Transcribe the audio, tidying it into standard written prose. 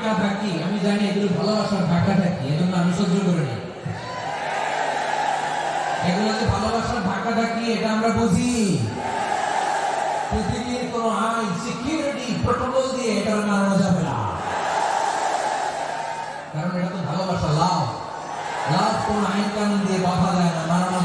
ধাক্কা ধাক্কি, আমি জানি এগুলো ভালোবাসার ধাক্কা ধাক্কি, এজন্য আমি সহ্য করে নিই। এগুলো যে ভালোবাসার ধাক্কা ধাক্কি, এটা আমরা বুঝি। পৃথিবীর কোন আইন, সিকিউরিটি প্রোটোকল দিয়ে এটা নাড়ানো যাবে না, কারণ এটা তো ভালোবাসা, লাভ। লাভ কোন আইন কানুন দিয়ে বাধা যায় না, নাড়ানো